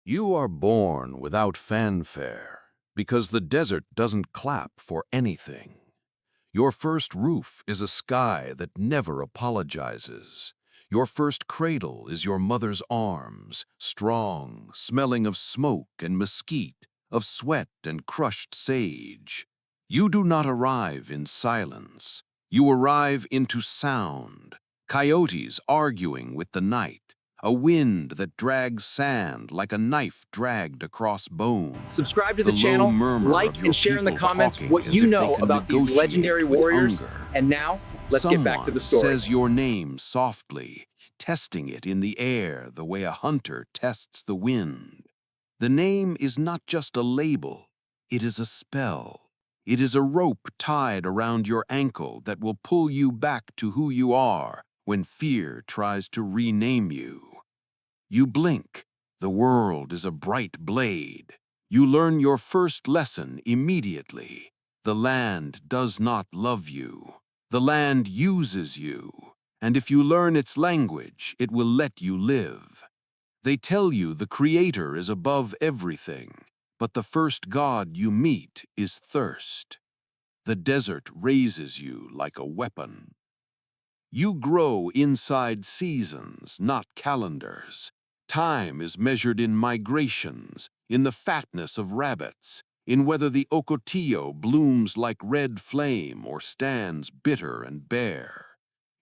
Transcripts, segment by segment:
You are born without fanfare because the desert doesn't clap for anything. Your first roof is a sky that never apologizes. Your first cradle is your mother's arms, strong, smelling of smoke and mesquite, of sweat and crushed sage. You do not arrive in silence. You arrive into sound, coyotes arguing with the night, a wind that drags sand like a knife dragged across bone. Subscribe to The the low channel, murmur like of your and share in the people comments talking what as you if they know can about these legendary negotiate with warriors. hunger. And now, let's get back to the Someone story. says your name softly, testing it in the air the way a hunter tests the wind. The name is not just a label, it is a spell. It is a rope tied around your ankle that will pull you back to who you are when fear tries to rename you. You blink. The world is a bright blade. You learn your first lesson immediately. The land does not love you. The land uses you. And if you learn its language, it will let you live. They tell you the Creator is above everything, but the first God you meet is thirst. The desert raises you like a weapon. You grow inside seasons, not calendars. Time is measured in migrations, in the fatness of rabbits, in whether the ocotillo blooms like red flame or stands bitter and bare.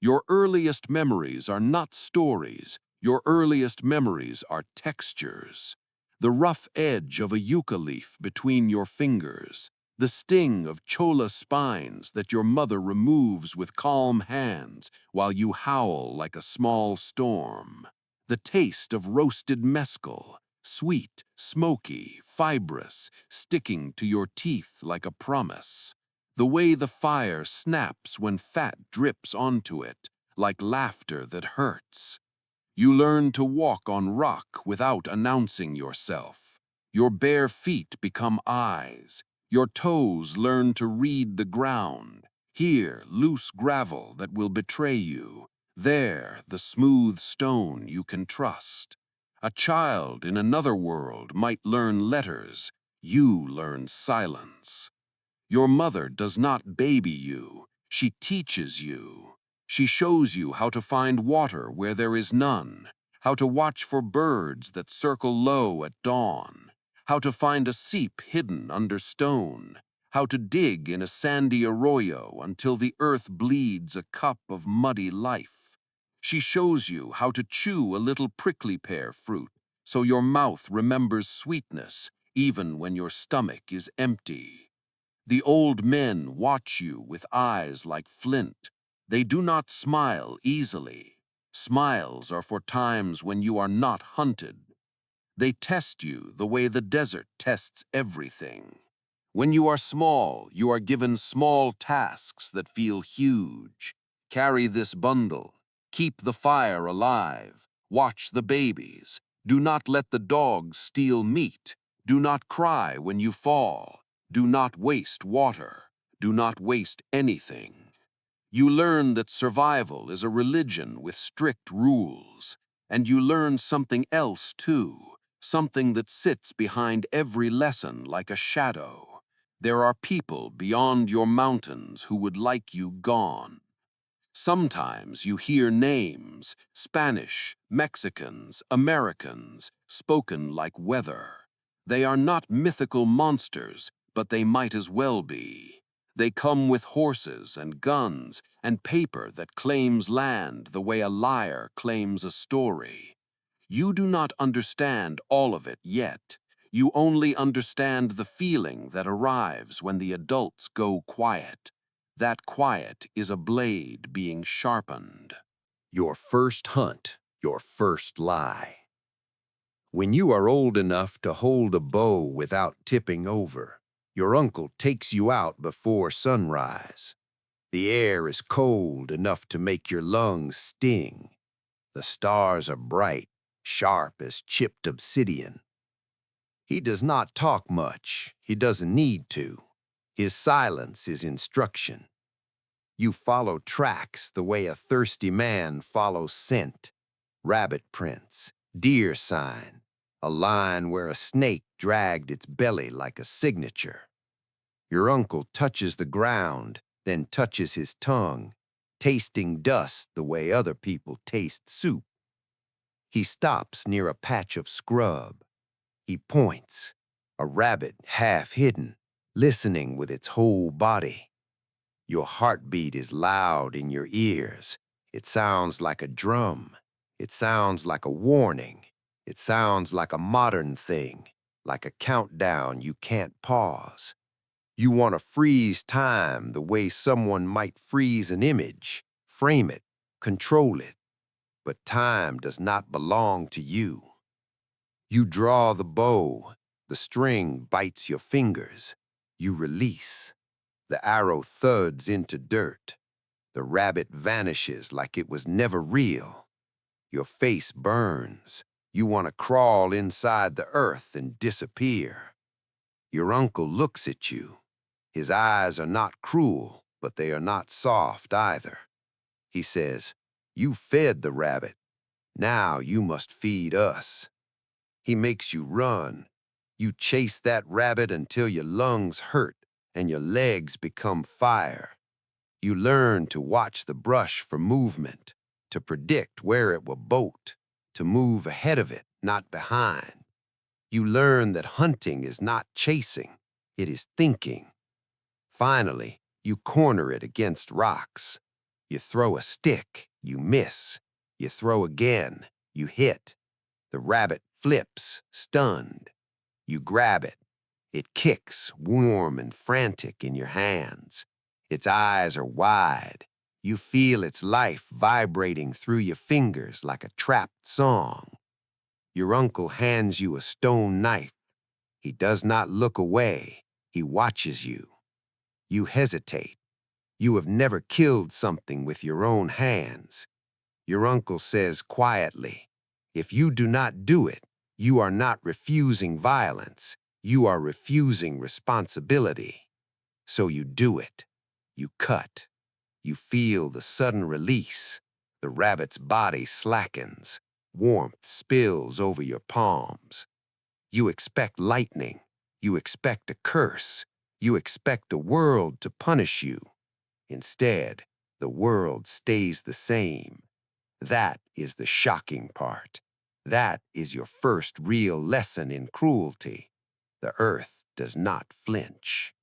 Your earliest memories are not stories. Your earliest memories are textures. The rough edge of a yucca leaf between your fingers, the sting of cholla spines that your mother removes with calm hands while you howl like a small storm. The taste of roasted mescal, sweet, smoky, fibrous, sticking to your teeth like a promise. The way the fire snaps when fat drips onto it, like laughter that hurts. You learn to walk on rock without announcing yourself. Your bare feet become eyes. Your toes learn to read the ground. Here, loose gravel that will betray you. There, the smooth stone you can trust. A child in another world might learn letters. You learn silence. Your mother does not baby you. She teaches you. She shows you how to find water where there is none, how to watch for birds that circle low at dawn, how to find a seep hidden under stone, how to dig in a sandy arroyo until the earth bleeds a cup of muddy life. She shows you how to chew a little prickly pear fruit so your mouth remembers sweetness even when your stomach is empty. The old men watch you with eyes like flint. They do not smile easily. Smiles are for times when you are not hunted. They test you the way the desert tests everything. When you are small, you are given small tasks that feel huge. Carry this bundle. Keep the fire alive. Watch the babies. Do not let the dogs steal meat. Do not cry when you fall. Do not waste water. Do not waste anything. You learn that survival is a religion with strict rules. And you learn something else too, something that sits behind every lesson like a shadow. There are people beyond your mountains who would like you gone. Sometimes you hear names, Spanish, Mexicans, Americans, spoken like weather. They are not mythical monsters, but they might as well be. They come with horses and guns and paper that claims land the way a liar claims a story. You do not understand all of it yet. You only understand the feeling that arrives when the adults go quiet. That quiet is a blade being sharpened. Your first hunt, your first lie. When you are old enough to hold a bow without tipping over, your uncle takes you out before sunrise. The air is cold enough to make your lungs sting. The stars are bright, sharp as chipped obsidian. He does not talk much. He doesn't need to. His silence is instruction. You follow tracks the way a thirsty man follows scent. Rabbit prints, deer sign, a line where a snake dragged its belly like a signature. Your uncle touches the ground, then touches his tongue, tasting dust the way other people taste soup. He stops near a patch of scrub. He points, a rabbit half hidden, listening with its whole body. Your heartbeat is loud in your ears. It sounds like a drum. It sounds like a warning. It sounds like a modern thing, like a countdown you can't pause. You want to freeze time the way someone might freeze an image, frame it, control it. But time does not belong to you. You draw the bow, the string bites your fingers. You release. The arrow thuds into dirt. The rabbit vanishes like it was never real. Your face burns. You want to crawl inside the earth and disappear. Your uncle looks at you. His eyes are not cruel, but they are not soft either. He says, "You fed the rabbit. Now you must feed us." He makes you run. You chase that rabbit until your lungs hurt and your legs become fire. You learn to watch the brush for movement, to predict where it will bolt, to move ahead of it, not behind. You learn that hunting is not chasing, it is thinking. Finally, you corner it against rocks. You throw a stick, you miss. You throw again, you hit. The rabbit flips, stunned. You grab it. It kicks, warm and frantic, in your hands. Its eyes are wide. You feel its life vibrating through your fingers like a trapped song. Your uncle hands you a stone knife. He does not look away. He watches you. You hesitate. You have never killed something with your own hands. Your uncle says quietly, "If you do not do it, you are not refusing violence. You are refusing responsibility." So you do it. You cut. You feel the sudden release. The rabbit's body slackens. Warmth spills over your palms. You expect lightning. You expect a curse. You expect the world to punish you. Instead, the world stays the same. That is the shocking part. That is your first real lesson in cruelty. The earth does not flinch.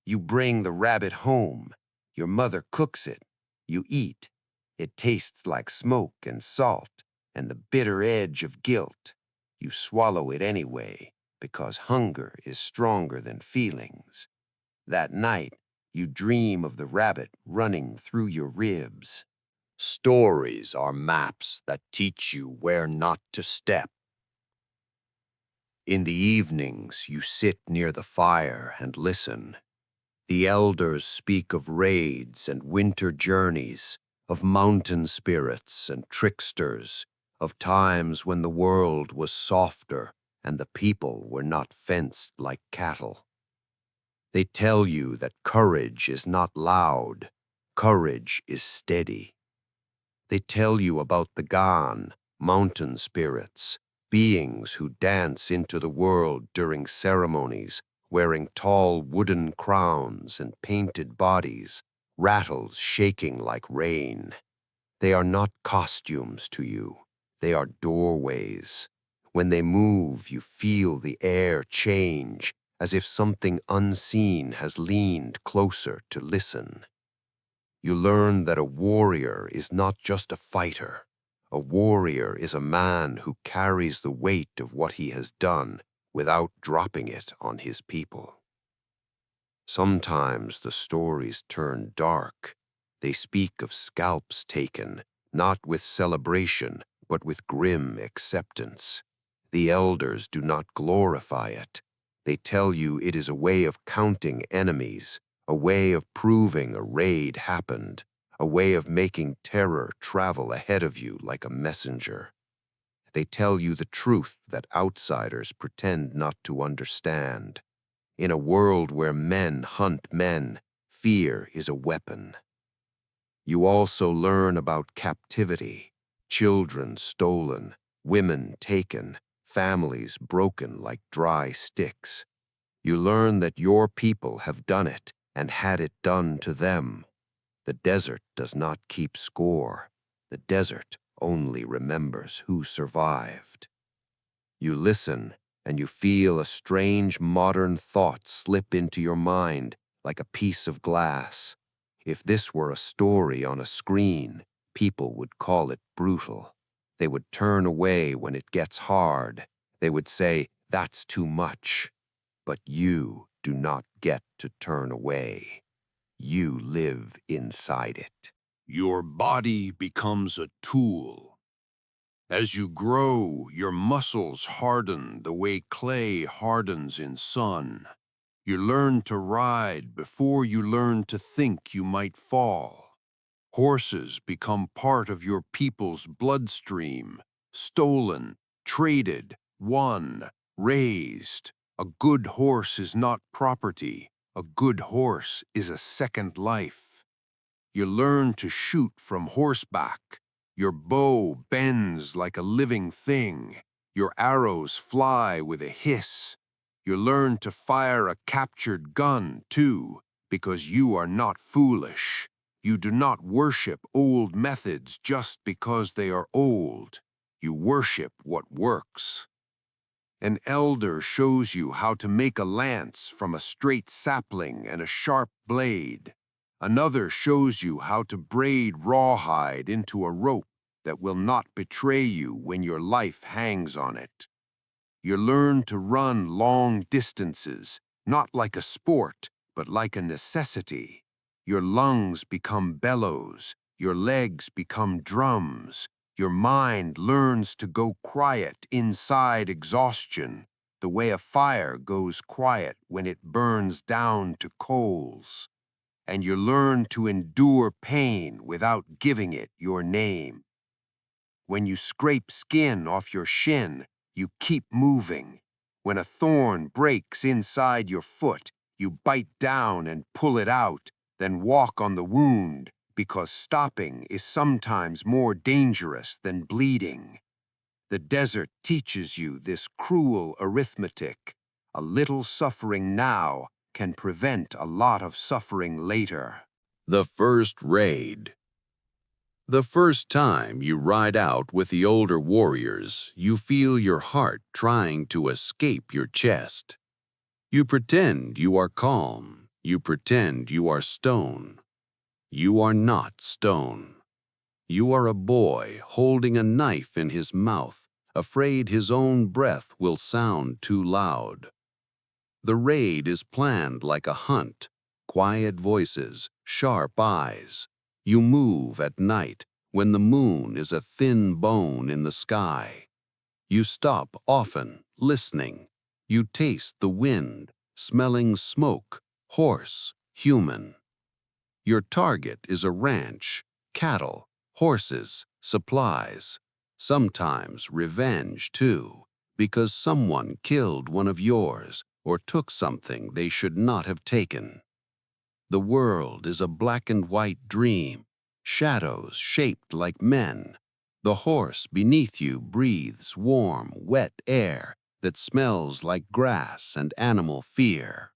You bring the rabbit home. Your mother cooks it. You eat. It tastes like smoke and salt and the bitter edge of guilt. You swallow it anyway because hunger is stronger than feelings. That night, you dream of the rabbit running through your ribs. Stories are maps that teach you where not to step. In the evenings, you sit near the fire and listen. The elders speak of raids and winter journeys, of mountain spirits and tricksters, of times when the world was softer and the people were not fenced like cattle. They tell you that courage is not loud, courage is steady. They tell you about the Gan, mountain spirits, beings who dance into the world during ceremonies, wearing tall wooden crowns and painted bodies, rattles shaking like rain. They are not costumes to you. They are doorways. When they move, you feel the air change, as if something unseen has leaned closer to listen. You learn that a warrior is not just a fighter. A warrior is a man who carries the weight of what he has done without dropping it on his people. Sometimes the stories turn dark. They speak of scalps taken, not with celebration, but with grim acceptance. The elders do not glorify it. They tell you it is a way of counting enemies, a way of proving a raid happened, a way of making terror travel ahead of you like a messenger. They tell you the truth that outsiders pretend not to understand. In a world where men hunt men, fear is a weapon. You also learn about captivity, children stolen, women taken, families broken like dry sticks. You learn that your people have done it and had it done to them. The desert does not keep score. The desert only remembers who survived. You listen, and you feel a strange modern thought slip into your mind like a piece of glass. If this were a story on a screen, people would call it brutal. They would turn away when it gets hard. They would say, "That's too much." But you do not get to turn away. You live inside it. Your body becomes a tool. As you grow, your muscles harden the way clay hardens in sun. You learn to ride before you learn to think you might fall. Horses become part of your people's bloodstream, stolen, traded, won, raised. A good horse is not property. A good horse is a second life. You learn to shoot from horseback. Your bow bends like a living thing. Your arrows fly with a hiss. You learn to fire a captured gun, too, because you are not foolish. You do not worship old methods just because they are old. You worship what works. An elder shows you how to make a lance from a straight sapling and a sharp blade. Another shows you how to braid rawhide into a rope that will not betray you when your life hangs on it. You learn to run long distances, not like a sport, but like a necessity. Your lungs become bellows, your legs become drums, your mind learns to go quiet inside exhaustion, the way a fire goes quiet when it burns down to coals. And you learn to endure pain without giving it your name. When you scrape skin off your shin, you keep moving. When a thorn breaks inside your foot, you bite down and pull it out, then walk on the wound, because stopping is sometimes more dangerous than bleeding. The desert teaches you this cruel arithmetic. A little suffering now can prevent a lot of suffering later. The first raid. The first time you ride out with the older warriors, you feel your heart trying to escape your chest. You pretend you are calm. You pretend you are stone. You are not stone. You are a boy holding a knife in his mouth, afraid his own breath will sound too loud. The raid is planned like a hunt. Quiet voices, sharp eyes. You move at night when the moon is a thin bone in the sky. You stop often, listening. You taste the wind, smelling smoke, horse, human. Your target is a ranch, cattle, horses, supplies. Sometimes revenge, too, because someone killed one of yours or took something they should not have taken. The world is a black and white dream, shadows shaped like men. The horse beneath you breathes warm, wet air that smells like grass and animal fear.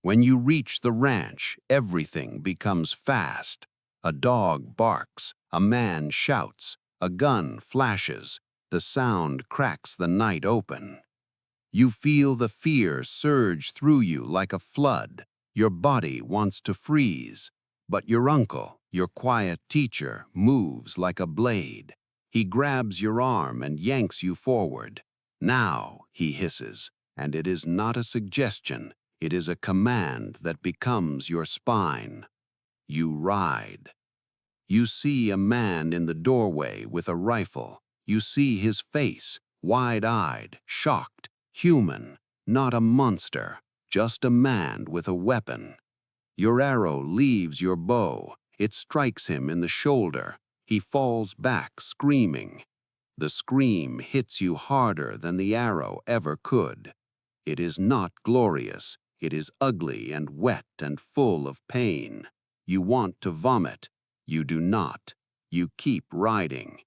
When you reach the ranch, everything becomes fast. A dog barks, a man shouts, a gun flashes, the sound cracks the night open. You feel the fear surge through you like a flood. Your body wants to freeze. But your uncle, your quiet teacher, moves like a blade. He grabs your arm and yanks you forward. Now, he hisses, and it is not a suggestion. It is a command that becomes your spine. You ride. You see a man in the doorway with a rifle. You see his face, wide-eyed, shocked, human, not a monster, just a man with a weapon. Your arrow leaves your bow. It strikes him in the shoulder. He falls back, screaming. The scream hits you harder than the arrow ever could. It is not glorious. It is ugly and wet and full of pain. You want to vomit. You do not. You keep riding.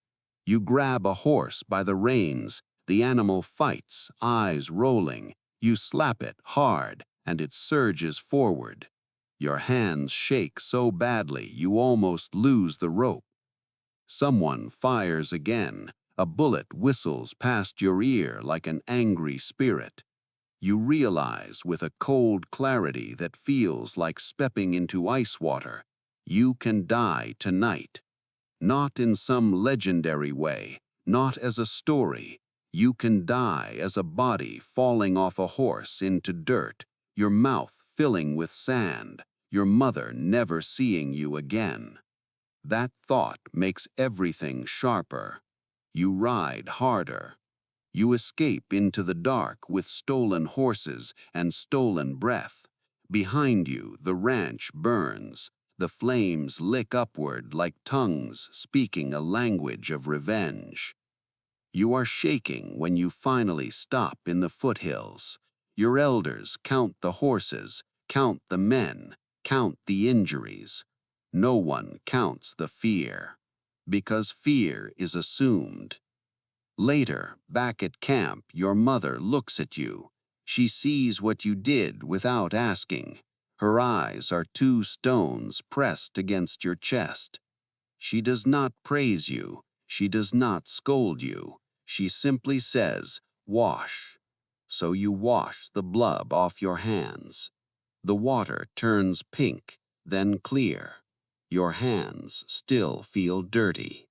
You grab a horse by the reins. The animal fights, eyes rolling. You slap it hard, and it surges forward. Your hands shake so badly you almost lose the rope. Someone fires again. A bullet whistles past your ear like an angry spirit. You realize with a cold clarity that feels like stepping into ice water, you can die tonight. Not in some legendary way, not as a story. You can die as a body falling off a horse into dirt, your mouth filling with sand, your mother never seeing you again. That thought makes everything sharper. You ride harder. You escape into the dark with stolen horses and stolen breath. Behind you, the ranch burns. The flames lick upward like tongues speaking a language of revenge. You are shaking when you finally stop in the foothills. Your elders count the horses, count the men, count the injuries. No one counts the fear, because fear is assumed. Later, back at camp, your mother looks at you. She sees what you did without asking. Her eyes are two stones pressed against your chest. She does not praise you. She does not scold you. She simply says, "Wash." So you wash the blood off your hands. The water turns pink, then clear. Your hands still feel dirty.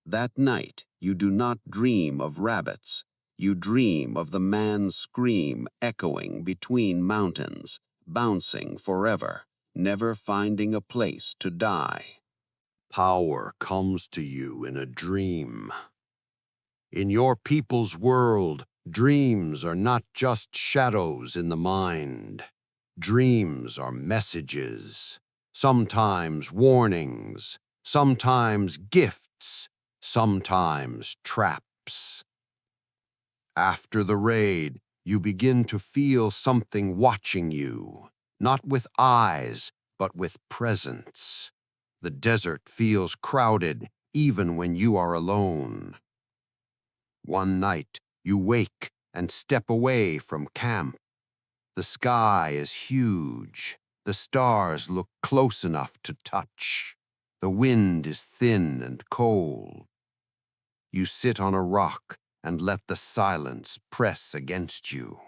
That night, you do not dream of rabbits. You dream of the man's scream echoing between mountains, bouncing forever, never finding a place to die. Power comes to you in a dream. In your people's world, dreams are not just shadows in the mind. Dreams are messages, sometimes warnings, sometimes gifts, sometimes traps. After the raid, you begin to feel something watching you, not with eyes, but with presence. The desert feels crowded even when you are alone. One night, you wake and step away from camp. The sky is huge. The stars look close enough to touch. The wind is thin and cold. You sit on a rock and let the silence press against you.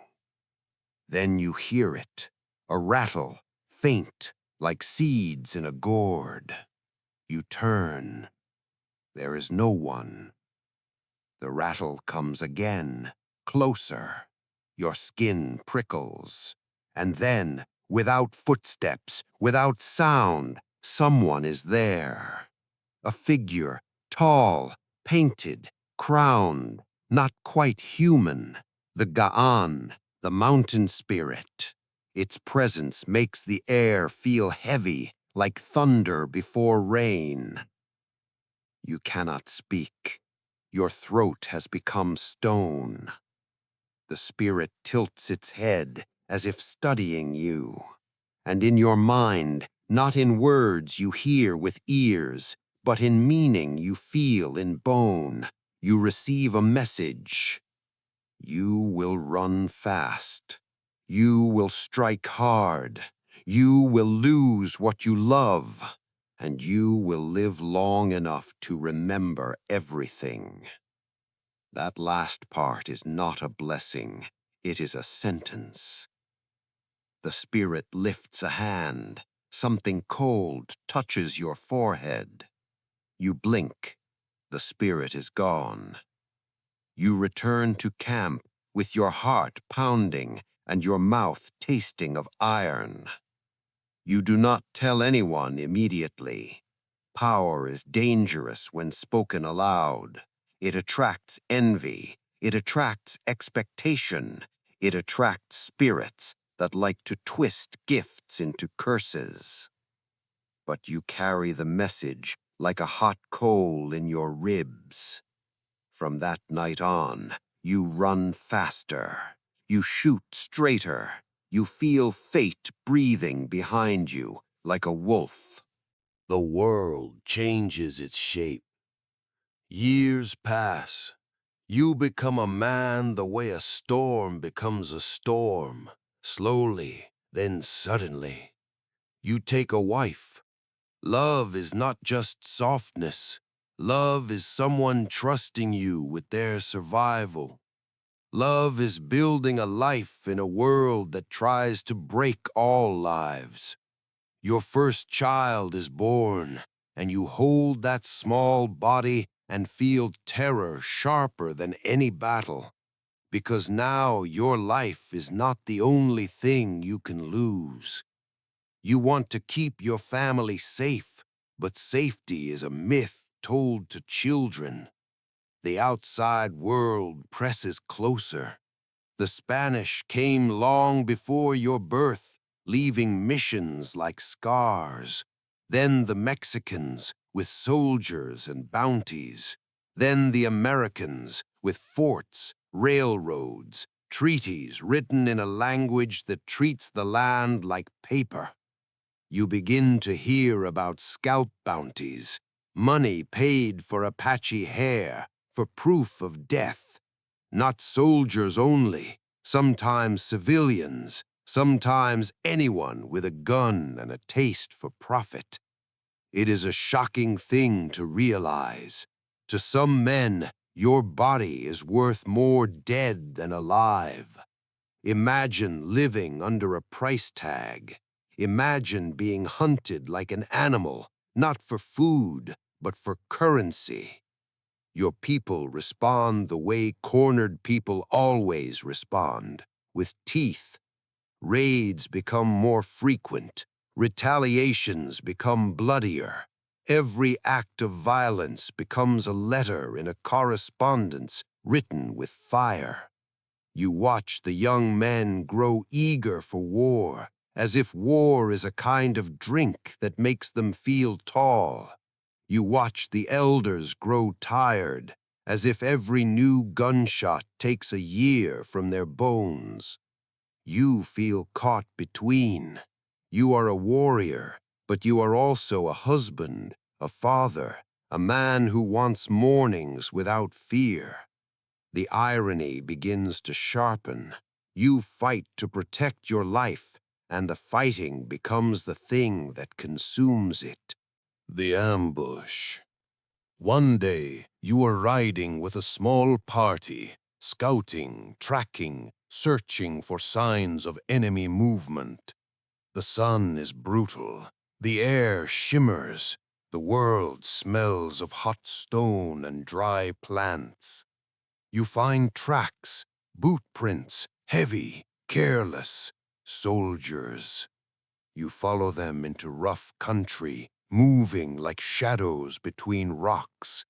Then you hear it, a rattle, faint, like seeds in a gourd. You turn. There is no one. The rattle comes again, closer. Your skin prickles. And then, without footsteps, without sound, someone is there. A figure, tall, painted, crowned, not quite human. The Ga'an, the mountain spirit. Its presence makes the air feel heavy, like thunder before rain. You cannot speak. Your throat has become stone. The spirit tilts its head as if studying you. And in your mind, not in words you hear with ears, but in meaning you feel in bone, you receive a message. You will run fast. You will strike hard. You will lose what you love. And you will live long enough to remember everything. That last part is not a blessing. It is a sentence. The spirit lifts a hand. Something cold touches your forehead. You blink. The spirit is gone. You return to camp with your heart pounding and your mouth tasting of iron. You do not tell anyone immediately. Power is dangerous when spoken aloud. It attracts envy. It attracts expectation. It attracts spirits that like to twist gifts into curses. But you carry the message like a hot coal in your ribs. From that night on, you run faster. You shoot straighter. You feel fate breathing behind you like a wolf. The world changes its shape. Years pass. You become a man the way a storm becomes a storm, slowly, then suddenly. You take a wife. Love is not just softness. Love is someone trusting you with their survival. Love is building a life in a world that tries to break all lives. Your first child is born, and you hold that small body and feel terror sharper than any battle, because now your life is not the only thing you can lose. You want to keep your family safe, but safety is a myth told to children. The outside world presses closer. The Spanish came long before your birth, leaving missions like scars. Then the Mexicans with soldiers and bounties. Then the Americans with forts, railroads, treaties written in a language that treats the land like paper. You begin to hear about scalp bounties, money paid for Apache hair, for proof of death. Not soldiers only, sometimes civilians, sometimes anyone with a gun and a taste for profit. It is a shocking thing to realize. To some men, your body is worth more dead than alive. Imagine living under a price tag. Imagine being hunted like an animal, not for food, but for currency. Your people respond the way cornered people always respond, with teeth. Raids become more frequent. Retaliations become bloodier. Every act of violence becomes a letter in a correspondence written with fire. You watch the young men grow eager for war, as if war is a kind of drink that makes them feel tall. You watch the elders grow tired, as if every new gunshot takes a year from their bones. You feel caught between. You are a warrior, but you are also a husband, a father, a man who wants mornings without fear. The irony begins to sharpen. You fight to protect your life, and the fighting becomes the thing that consumes it. The ambush. One day, you are riding with a small party, scouting, tracking, searching for signs of enemy movement. The sun is brutal. The air shimmers. The world smells of hot stone and dry plants. You find tracks, boot prints, heavy, careless, soldiers. You follow them into rough country, moving like shadows between rocks.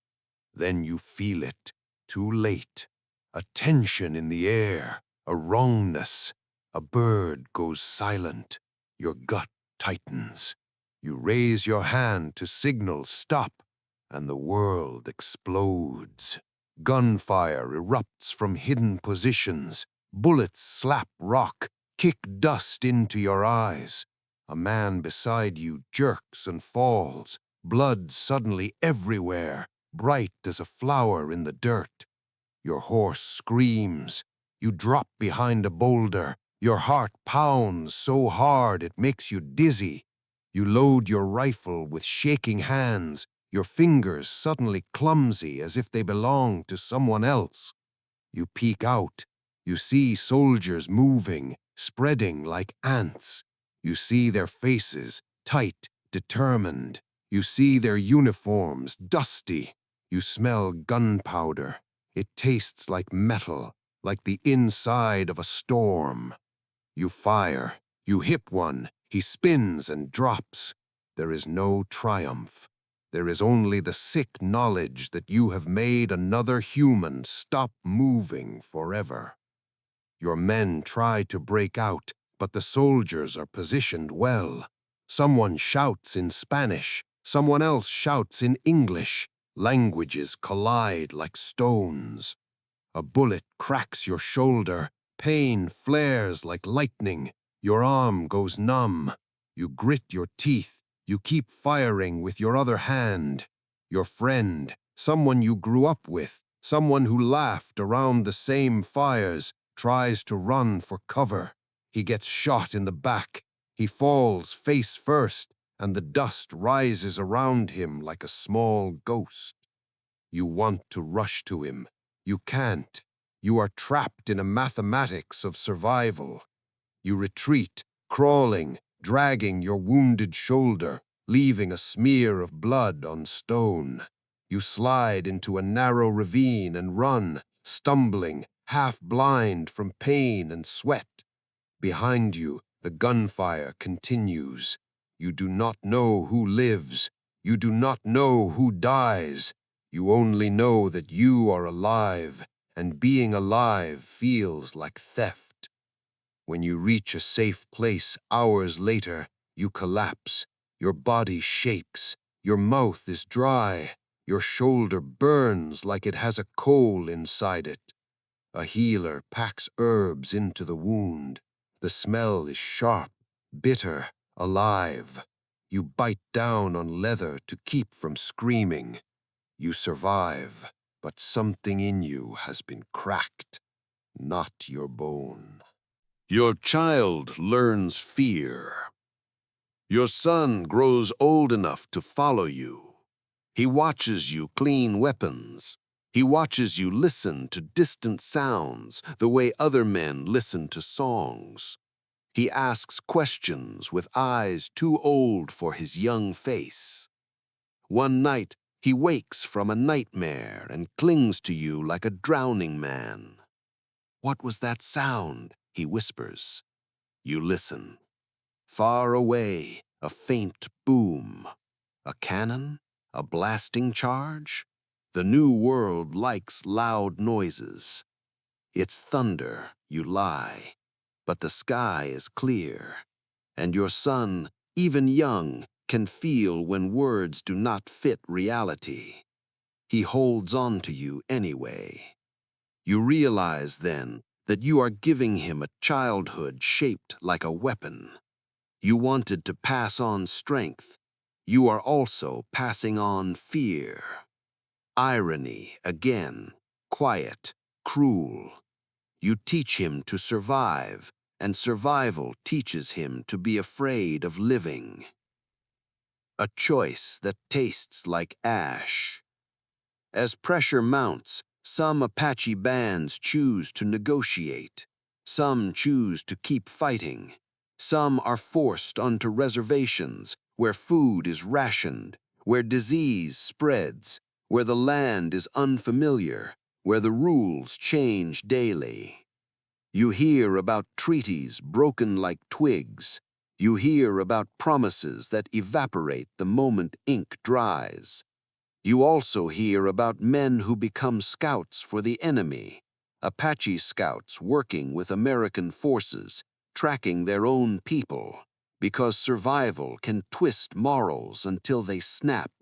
Then you feel it, too late. A tension in the air, a wrongness. A bird goes silent. Your gut tightens. You raise your hand to signal stop, and the world explodes. Gunfire erupts from hidden positions. Bullets slap rock, kick dust into your eyes. A man beside you jerks and falls, blood suddenly everywhere, bright as a flower in the dirt. Your horse screams. You drop behind a boulder. Your heart pounds so hard it makes you dizzy. You load your rifle with shaking hands, your fingers suddenly clumsy as if they belong to someone else. You peek out. You see soldiers moving, spreading like ants. You see their faces, tight, determined. You see their uniforms, dusty. You smell gunpowder. It tastes like metal, like the inside of a storm. You fire. You hit one. He spins and drops. There is no triumph. There is only the sick knowledge that you have made another human stop moving forever. Your men try to break out, but the soldiers are positioned well. Someone shouts in Spanish. Someone else shouts in English. Languages collide like stones. A bullet cracks your shoulder. Pain flares like lightning. Your arm goes numb. You grit your teeth. You keep firing with your other hand. Your friend, someone you grew up with, Someone who laughed around the same fires tries to run for cover. He gets shot in the back. He falls face first, and the dust rises around him like a small ghost. You want to rush to him. You can't. You are trapped in a mathematics of survival. You retreat, crawling, dragging your wounded shoulder, leaving a smear of blood on stone. You slide into a narrow ravine and run, stumbling, half blind from pain and sweat. Behind you, the gunfire continues. You do not know who lives. You do not know who dies. You only know that you are alive, and being alive feels like theft. When you reach a safe place hours later, you collapse. Your body shakes. Your mouth is dry. Your shoulder burns like it has a coal inside it. A healer packs herbs into the wound. The smell is sharp, bitter, alive. You bite down on leather to keep from screaming. You survive, but something in you has been cracked, not your bone. Your child learns fear. Your son grows old enough to follow you. He watches you clean weapons. He watches you listen to distant sounds the way other men listen to songs. He asks questions with eyes too old for his young face. One night, he wakes from a nightmare and clings to you like a drowning man. "What was that sound?" he whispers. You listen. Far away, a faint boom. A cannon? A blasting charge? The new world likes loud noises. It's thunder, you lie, but the sky is clear, and your son, even young, can feel when words do not fit reality. He holds on to you anyway. You realize then that you are giving him a childhood shaped like a weapon. You wanted to pass on strength. You are also passing on fear. Irony again, quiet, cruel. You teach him to survive, and survival teaches him to be afraid of living. A choice that tastes like ash. As pressure mounts, some Apache bands choose to negotiate. Some choose to keep fighting. Some are forced onto reservations where food is rationed, where disease spreads, where the land is unfamiliar, where the rules change daily. You hear about treaties broken like twigs. You hear about promises that evaporate the moment ink dries. You also hear about men who become scouts for the enemy, Apache scouts working with American forces, tracking their own people, because survival can twist morals until they snap.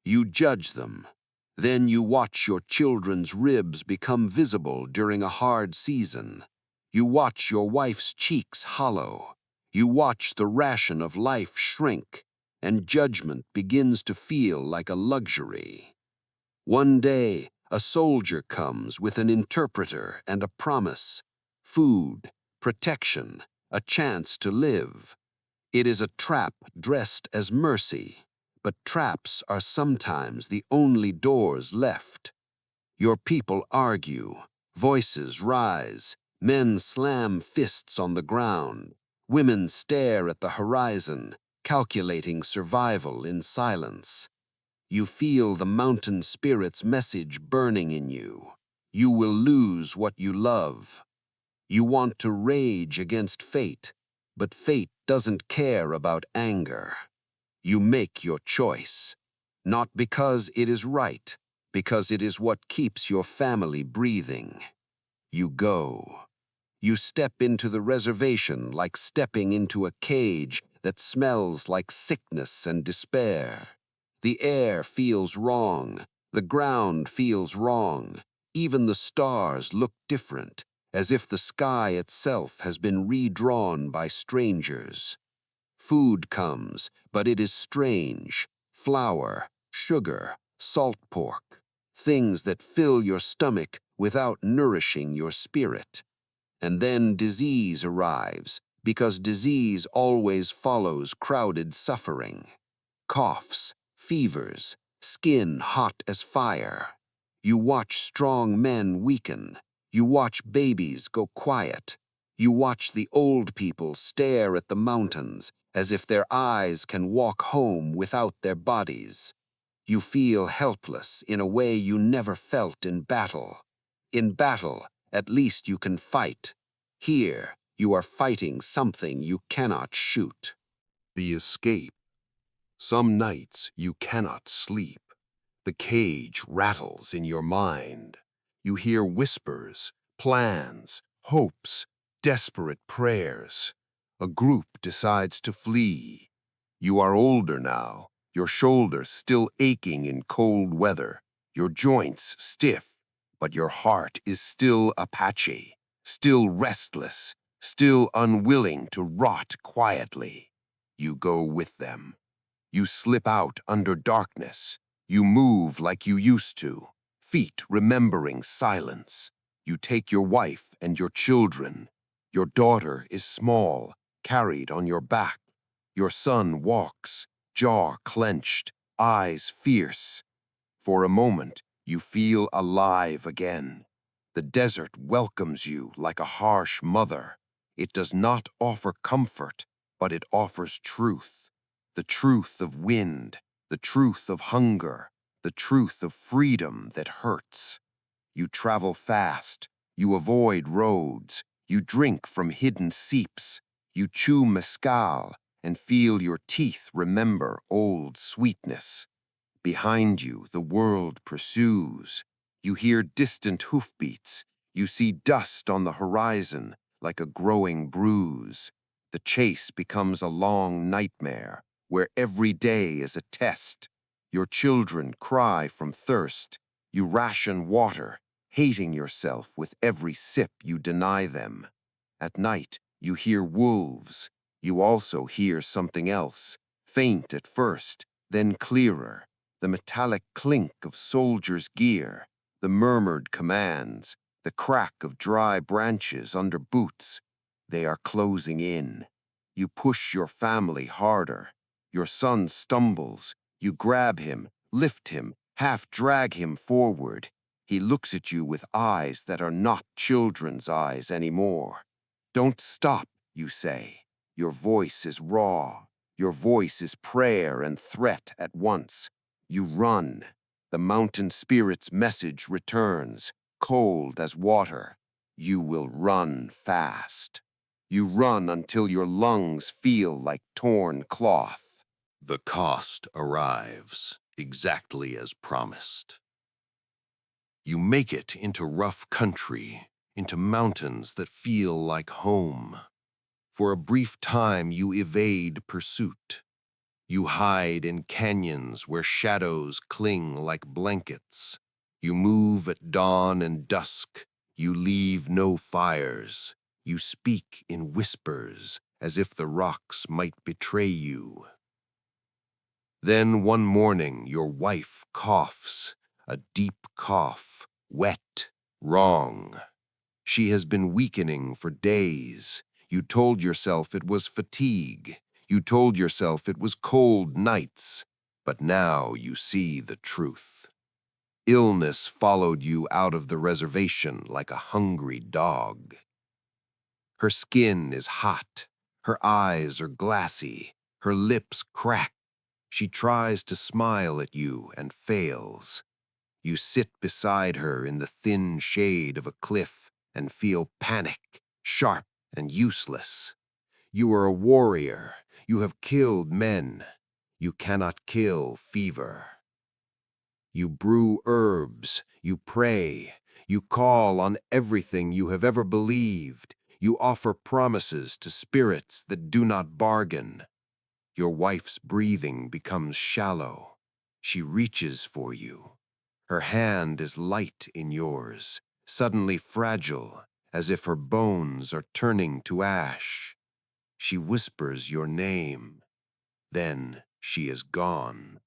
You judge them. Then you watch your children's ribs become visible during a hard season. You watch your wife's cheeks hollow. You watch the ration of life shrink, and judgment begins to feel like a luxury. One day, a soldier comes with an interpreter and a promise: food, protection, a chance to live. It is a trap dressed as mercy, but traps are sometimes the only doors left. Your people argue, voices rise, men slam fists on the ground, women stare at the horizon, calculating survival in silence. You feel the mountain spirit's message burning in you. You will lose what you love. You want to rage against fate, but fate doesn't care about anger. You make your choice, not because it is right, because it is what keeps your family breathing. You go. You step into the reservation like stepping into a cage that smells like sickness and despair. The air feels wrong. The ground feels wrong. Even the stars look different, as if the sky itself has been redrawn by strangers. Food comes, but it is strange. Flour, sugar, salt pork. things that fill your stomach without nourishing your spirit. And then disease arrives, because disease always follows crowded suffering. Coughs, fevers, skin hot as fire. You watch strong men weaken. You watch babies go quiet. You watch the old people stare at the mountains as if their eyes can walk home without their bodies. You feel helpless in a way you never felt in battle. In battle, at least you can fight. Here, you are fighting something you cannot shoot. The escape. Some nights you cannot sleep. The cage rattles in your mind. You hear whispers, plans, hopes, desperate prayers. A group decides to flee. You are older now, your shoulders still aching in cold weather, your joints stiff, but your heart is still Apache, still restless, still unwilling to rot quietly. You go with them. You slip out under darkness. You move like you used to, feet remembering silence. You take your wife and your children. Your daughter is small, carried on your back. Your son walks, jaw clenched, eyes fierce. For a moment, you feel alive again. The desert welcomes you like a harsh mother. It does not offer comfort, but it offers truth. The truth of wind, the truth of hunger, the truth of freedom that hurts. You travel fast, you avoid roads, you drink from hidden seeps, you chew mescal and feel your teeth remember old sweetness. Behind you, the world pursues. You hear distant hoofbeats. You see dust on the horizon like a growing bruise. The chase becomes a long nightmare where every day is a test. Your children cry from thirst. You ration water, hating yourself with every sip you deny them. At night, you hear wolves. You also hear something else, faint at first, then clearer. The metallic clink of soldiers' gear, the murmured commands, the crack of dry branches under boots. They are closing in. You push your family harder. Your son stumbles. You grab him, lift him, half drag him forward. He looks at you with eyes that are not children's eyes anymore. Don't stop, you say. Your voice is raw. Your voice is prayer and threat at once. You run. The mountain spirit's message returns, cold as water. You will run fast. You run until your lungs feel like torn cloth. The cost arrives, exactly as promised. You make it into rough country, into mountains that feel like home. For a brief time you evade pursuit. You hide in canyons where shadows cling like blankets. You move at dawn and dusk. You leave no fires. You speak in whispers, as if the rocks might betray you. Then one morning your wife coughs, a deep cough, wet, wrong. She has been weakening for days. You told yourself it was fatigue. You told yourself it was cold nights. But now you see the truth. Illness followed you out of the reservation like a hungry dog. Her skin is hot. Her eyes are glassy. Her lips crack. She tries to smile at you and fails. You sit beside her in the thin shade of a cliff and feel panic, sharp and useless. You are a warrior. You have killed men. You cannot kill fever. You brew herbs. You pray. You call on everything you have ever believed. You offer promises to spirits that do not bargain. Your wife's breathing becomes shallow. She reaches for you. Her hand is light in yours, suddenly fragile, as if her bones are turning to ash. She whispers your name. Then she is gone.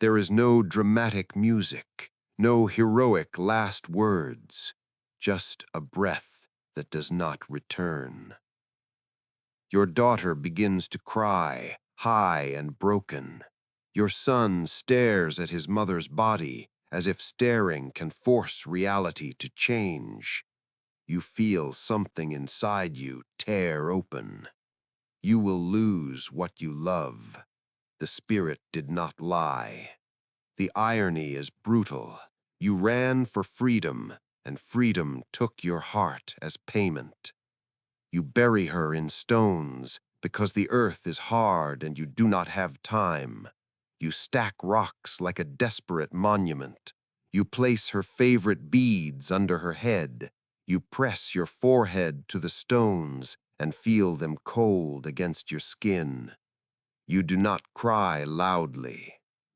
There is no dramatic music, No heroic last words, just a breath that does not return. Your daughter begins to cry, high and broken. Your son stares at his mother's body as if staring can force reality to change. You feel something inside you tear open. You will lose what you love. The spirit did not lie. The irony is brutal. You ran for freedom, and freedom took your heart as payment. You bury her in stones because the earth is hard and you do not have time. You stack rocks like a desperate monument. You place her favorite beads under her head. You press your forehead to the stones and feel them cold against your skin. You do not cry loudly.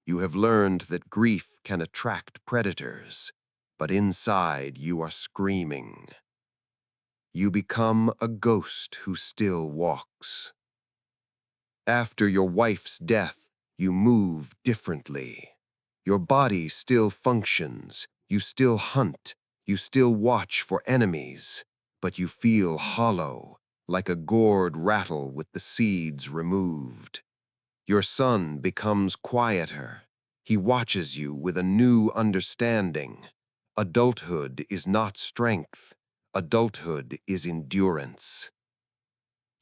You have learned that grief can attract predators, but inside you are screaming. You become a ghost who still walks. After your wife's death, you move differently. Your body still functions, you still hunt, you still watch for enemies, but you feel hollow, like a gourd rattle with the seeds removed. Your son becomes quieter. He watches you with a new understanding. Adulthood is not strength. Adulthood is endurance.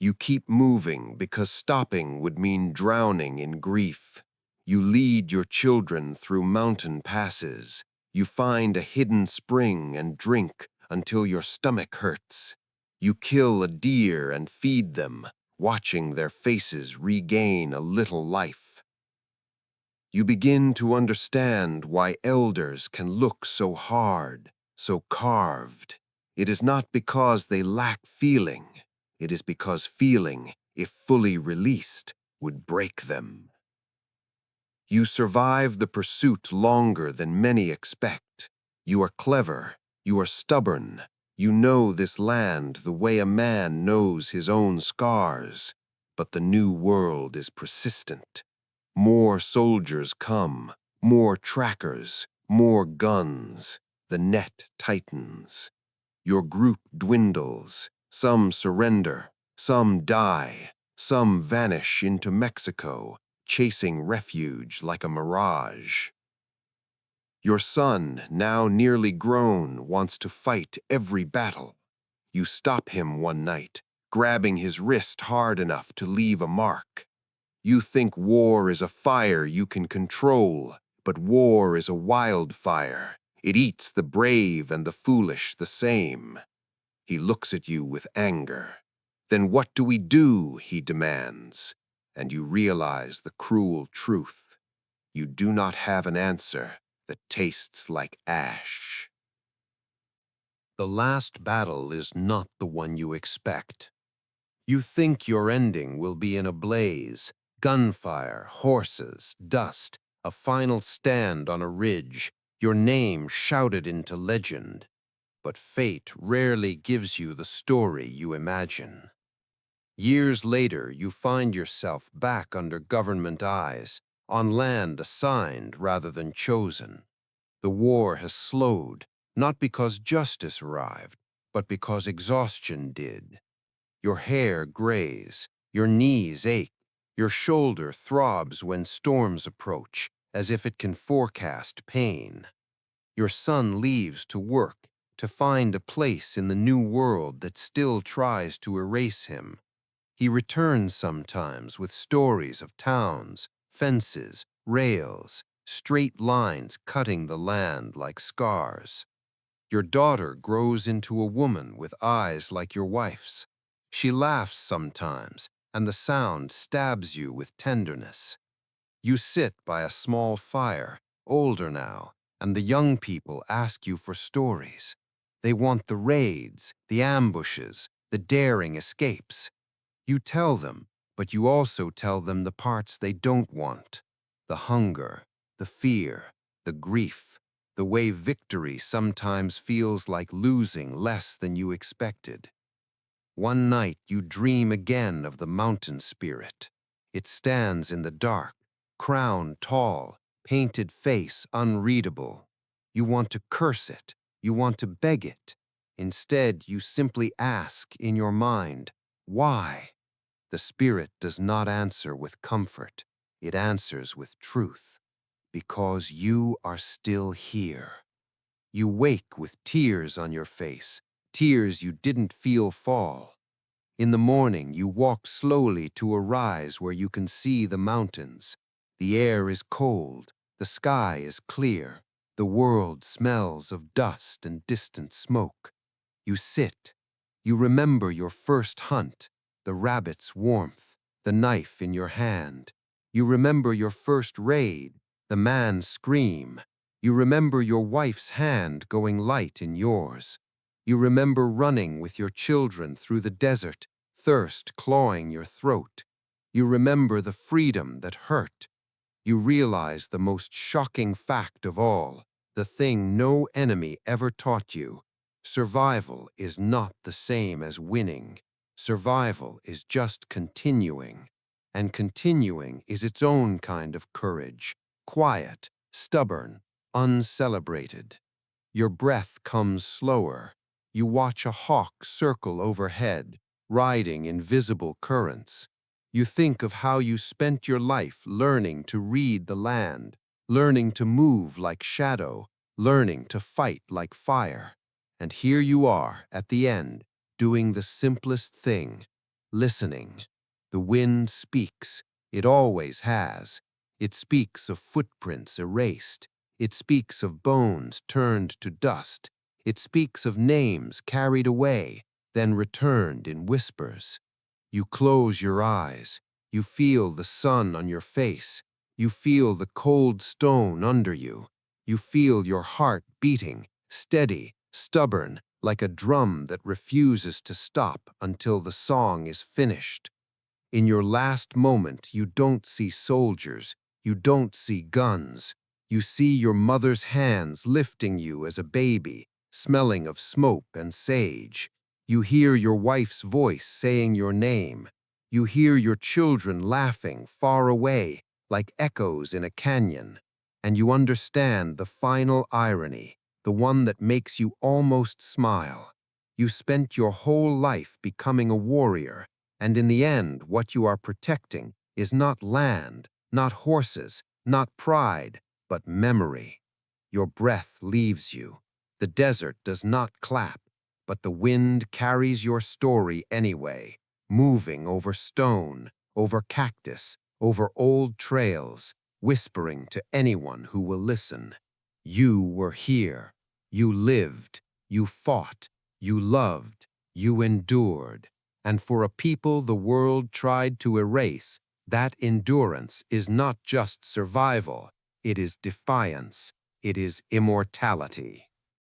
You keep moving because stopping would mean drowning in grief. You lead your children through mountain passes. You find a hidden spring and drink until your stomach hurts. You kill a deer and feed them, watching their faces regain a little life. You begin to understand why elders can look so hard, so carved. It is not because they lack feeling. It is because feeling, if fully released, would break them. You survive the pursuit longer than many expect. You are clever. You are stubborn. You know this land the way a man knows his own scars. But the new world is persistent. More soldiers come, more trackers, more guns. The net tightens. Your group dwindles. Some surrender, some die, some vanish into Mexico, chasing refuge like a mirage. Your son, now nearly grown, wants to fight every battle. You stop him one night, grabbing his wrist hard enough to leave a mark. You think war is a fire you can control, but war is a wildfire. It eats the brave and the foolish the same. He looks at you with anger. Then what do we do, he demands. And you realize the cruel truth. You do not have an answer that tastes like ash. The last battle is not the one you expect. You think your ending will be in a blaze, gunfire, horses, dust, a final stand on a ridge, your name shouted into legend. But fate rarely gives you the story you imagine. Years later, you find yourself back under government eyes, on land assigned rather than chosen. The war has slowed, not because justice arrived, but because exhaustion did. Your hair grays, your knees ache, your shoulder throbs when storms approach, as if it can forecast pain. Your son leaves to work, to find a place in the new world that still tries to erase him. He returns sometimes with stories of towns, fences, rails, straight lines cutting the land like scars. Your daughter grows into a woman with eyes like your wife's. She laughs sometimes, and the sound stabs you with tenderness. You sit by a small fire, older now, and the young people ask you for stories. They want the raids, the ambushes, the daring escapes. You tell them, but you also tell them the parts they don't want. The hunger, the fear, the grief, the way victory sometimes feels like losing less than you expected. One night you dream again of the mountain spirit. It stands in the dark, crown tall, painted face unreadable. You want to curse it. You want to beg it. Instead, you simply ask in your mind, why? The spirit does not answer with comfort. It answers with truth. Because you are still here. You wake with tears on your face, tears you didn't feel fall. In the morning, you walk slowly to a rise where you can see the mountains. The air is cold, the sky is clear, the world smells of dust and distant smoke. You sit. You remember your first hunt, the rabbit's warmth, the knife in your hand. You remember your first raid, the man's scream. You remember your wife's hand going light in yours. You remember running with your children through the desert, thirst clawing your throat. You remember the freedom that hurt. You realize the most shocking fact of all, the thing no enemy ever taught you. Survival is not the same as winning. Survival is just continuing. And continuing is its own kind of courage, quiet, stubborn, uncelebrated. Your breath comes slower. You watch a hawk circle overhead, riding invisible currents. You think of how you spent your life learning to read the land, learning to move like shadow, learning to fight like fire. And here you are, at the end, doing the simplest thing, listening. The wind speaks. It always has. It speaks of footprints erased. It speaks of bones turned to dust. It speaks of names carried away, then returned in whispers. You close your eyes. You feel the sun on your face. You feel the cold stone under you. You feel your heart beating, steady, stubborn, like a drum that refuses to stop until the song is finished. In your last moment, you don't see soldiers. You don't see guns. You see your mother's hands lifting you as a baby, smelling of smoke and sage. You hear your wife's voice saying your name. You hear your children laughing far away, like echoes in a canyon. And you understand the final irony, the one that makes you almost smile. You spent your whole life becoming a warrior, and in the end, what you are protecting is not land, not horses, not pride, but memory. Your breath leaves you. The desert does not clap, but the wind carries your story anyway, moving over stone, over cactus, over old trails, whispering to anyone who will listen. You were here. You lived. You fought. You loved. You endured. And for a people the world tried to erase, that endurance is not just survival, it is defiance, it is immortality.